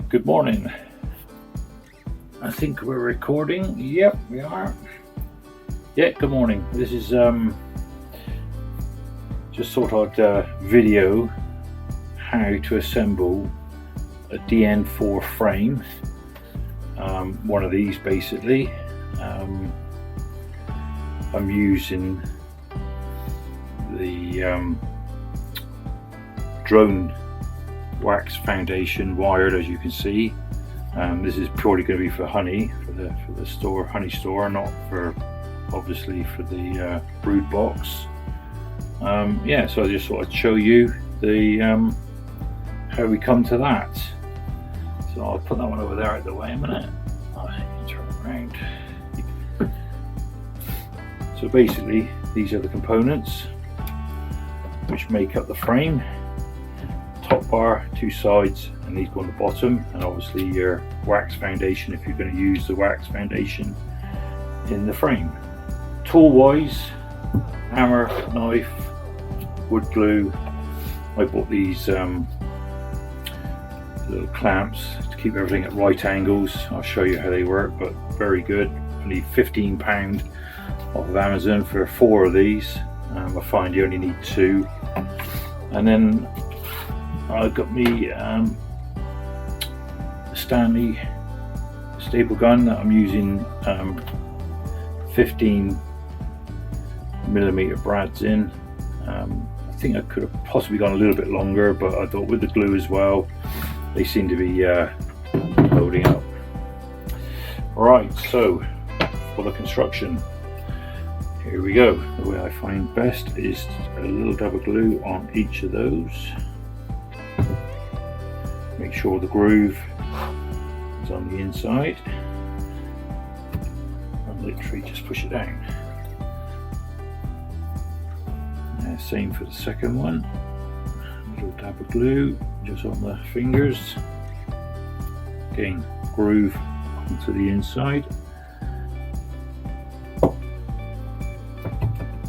Good morning. I think we're recording. Yep, we are. Yeah, good morning. This is just sort of video how to assemble a DN4 frame. One of these basically. I'm using the drone wax foundation wired, as you can see. This is purely going to be for honey, for the store, honey store, not for obviously for the brood box. Yeah, so I just thought I'd show you the how we come to that. So I'll put that one over there out of the way a minute. Turn it around. So basically, these are the components which make up the frame. Top bar, two sides, and these go on the bottom, and obviously your wax foundation if you're going to use the wax foundation in the frame. Tool wise, hammer, knife, wood glue. I bought these little clamps to keep everything at right angles. I'll show you how they work, but very good. Only £15 off of Amazon for 4 of these. I find you only need 2. And then I've got me Stanley staple gun that I'm using 15mm brads in. I think I could have possibly gone a little bit longer, but I thought with the glue as well, they seem to be holding up. Right, so for the construction, here we go. The way I find best is a little dab of glue on each of those. Make sure the groove is on the inside, and literally just push it down. Same for the second one. A little dab of glue just on the fingers. Again, groove onto the inside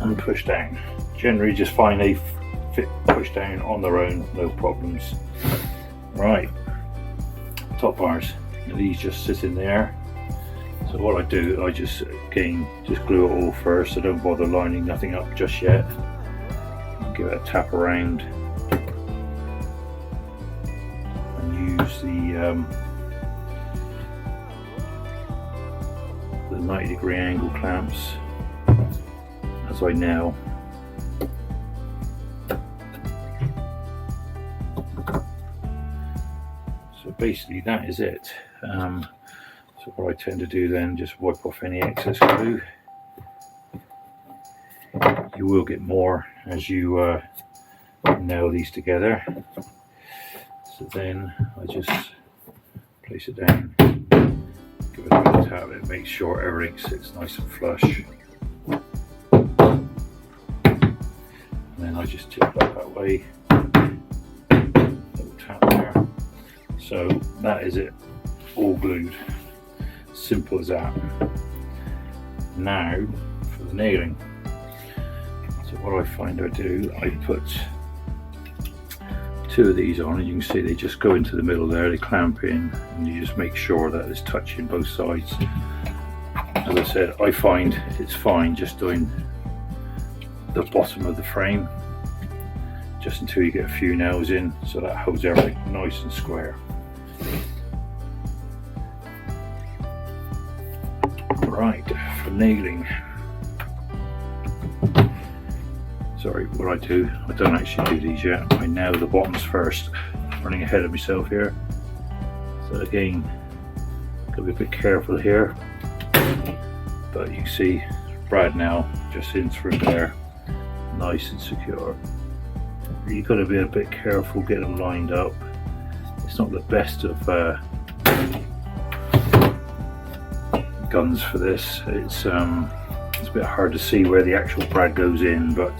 and push down. Generally just find they fit push down on their own, no problems. Right, top bars, these just sit in there. So what I do, I just glue it all first. I don't bother lining nothing up just yet. Give it a tap around and use the 90-degree angle clamps as I nail. So basically that is it. So what I tend to do then, just wipe off any excess glue. You will get more as you nail these together. So then I just place it down, give it a bit of tap, it makes sure everything sits nice and flush. And then I just tip that way, little tap there. So that is it, all glued. Simple as that. Now for the nailing. So what I find I do, I put 2 of these on, and you can see they just go into the middle there, they clamp in, and you just make sure that it's touching both sides. As I said, I find it's fine just doing the bottom of the frame, just until you get a few nails in, so that holds everything nice and square. Right, for nailing. Sorry, what I do, I don't actually do these yet. I nail the bottoms first. Running ahead of myself here. So again, gotta be a bit careful here. But you can see brad nail just in through there, nice and secure. You've got to be a bit careful getting them lined up. It's not the best of guns for this. It's a bit hard to see where the actual brad goes in, but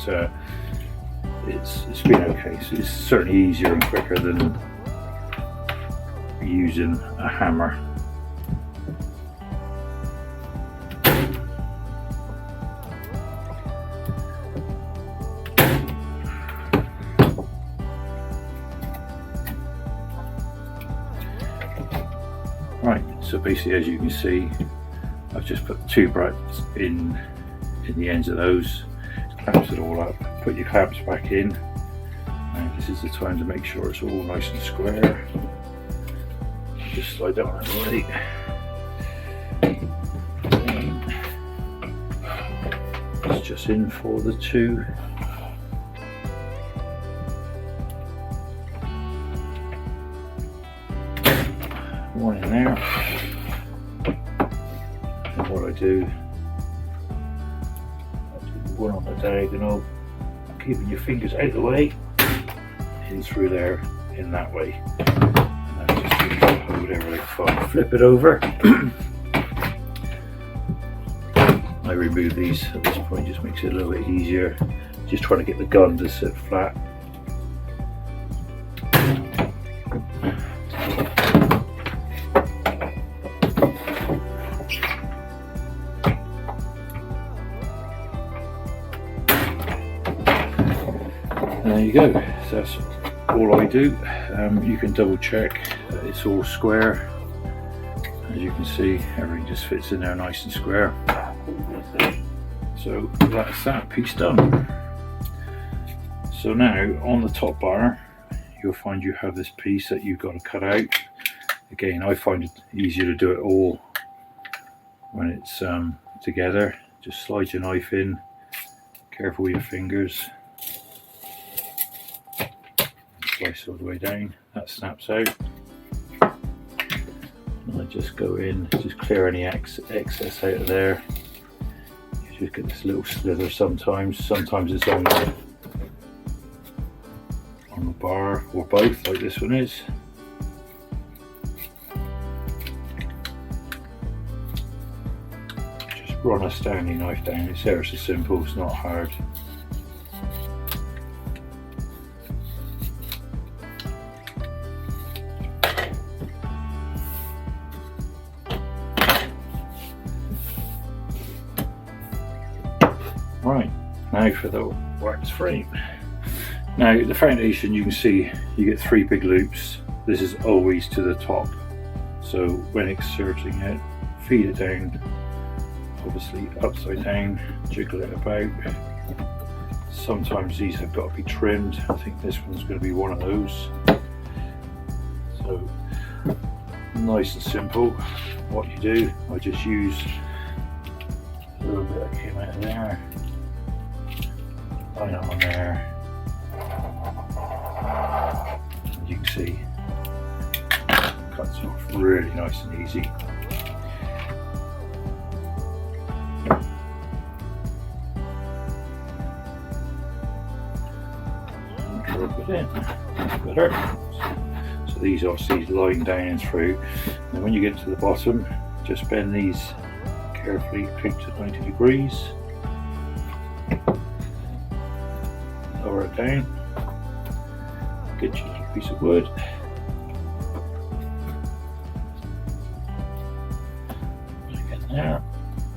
it's been okay. So it's certainly easier and quicker than using a hammer. So basically, as you can see, I've just put 2 brackets in the ends of those, clamps it all up, put your clamps back in, and this is the time to make sure it's all nice and square. Just slide that out of the way. It's just in for the 2. One in there. And what I do one on the diagonal, keeping your fingers out of the way, in through there, in that way. And that just hold everything fine. Flip it over. I remove these at this point, just makes it a little bit easier. Just trying to get the gun to sit flat. There you go. So that's all I do. You can double check that it's all square. As you can see, everything just fits in there nice and square. So that's that piece done. So now on the top bar, you'll find you have this piece that you've got to cut out. Again, I find it easier to do it all when it's together. Just slide your knife in, careful with your fingers. Slice all the way down, that snaps out. And I just go in, just clear any excess out of there. You just get this little slither sometimes it's on the bar, or both, like this one is. Just run a Stanley knife down, it's ever so simple, it's not hard. Right, now for the wax frame. Now the foundation, you can see you get 3 big loops. This is always to the top. So when exerting it, feed it down, obviously upside down, jiggle it about. Sometimes these have got to be trimmed. I think this one's going to be one of those. So nice and simple. What you do, I just use a little bit that came out of there. Line it on there. As you can see, cuts off really nice and easy. Drop it in. Better. So these obviously line down through. And when you get to the bottom, just bend these carefully to 90 degrees. Lower it down, get your little piece of wood, back in there,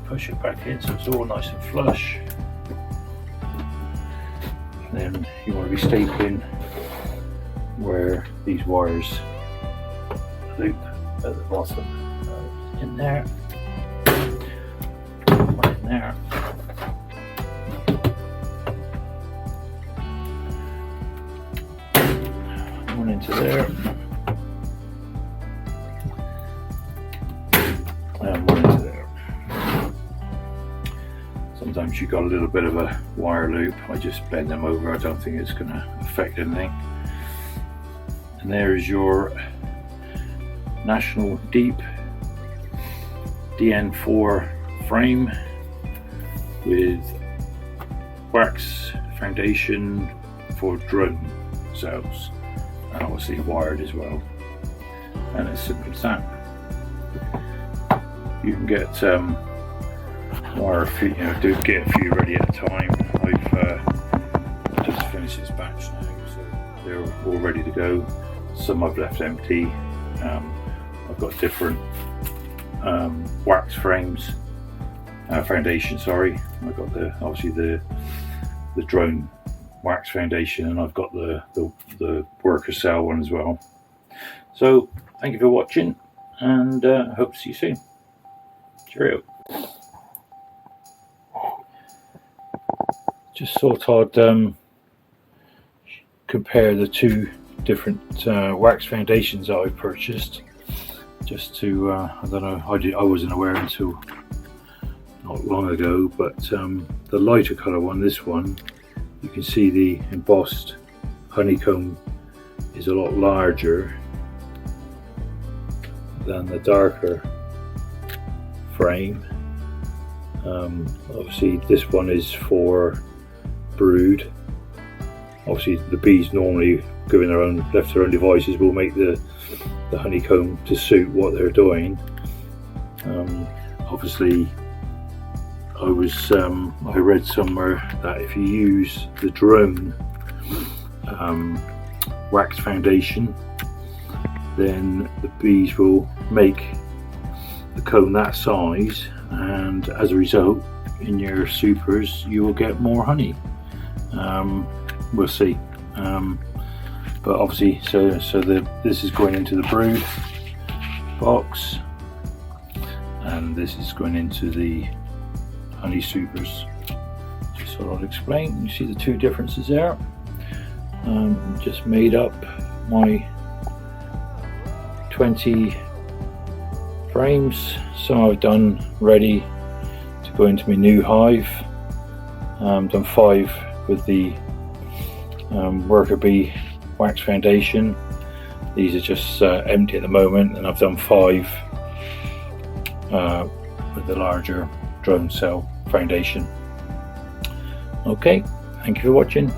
push it back in so it's all nice and flush, and then you want to be stapling where these wires loop at the bottom. In there, one in there. One into there, and one into there. Sometimes you've got a little bit of a wire loop. I just bend them over. I don't think it's going to affect anything. And there is your National Deep DN4 frame with wax foundation for drone cells. And obviously wired as well, and it's simple as that. You can get wire, get a few ready at a time. I've just finished this batch now, so they're all ready to go. Some I've left empty. I've got different wax frames, foundation. Sorry, I've got obviously the drone wax foundation, and I've got the worker cell one as well. So thank you for watching, and hope to see you soon. Cheerio. Just thought I'd compare the two different wax foundations that I've purchased, just to I don't know, I wasn't aware until not long ago, but the lighter colour one, this one, you can see the embossed honeycomb is a lot larger than the darker frame. Obviously this one is for brood. Obviously the bees, normally given left to their own devices, will make the honeycomb to suit what they're doing. Obviously I read somewhere that if you use the drone wax foundation, then the bees will make the comb that size, and as a result in your supers you will get more honey. We'll see, but obviously this is going into the brood box, and this is going into the honey supers. Just thought I'd explain. You see the two differences there. Just made up my 20 frames, so I've done ready to go into my new hive. Done 5 with the worker bee wax foundation. These are just empty at the moment, and I've done 5 with the larger drone cell foundation. Okay, thank you for watching.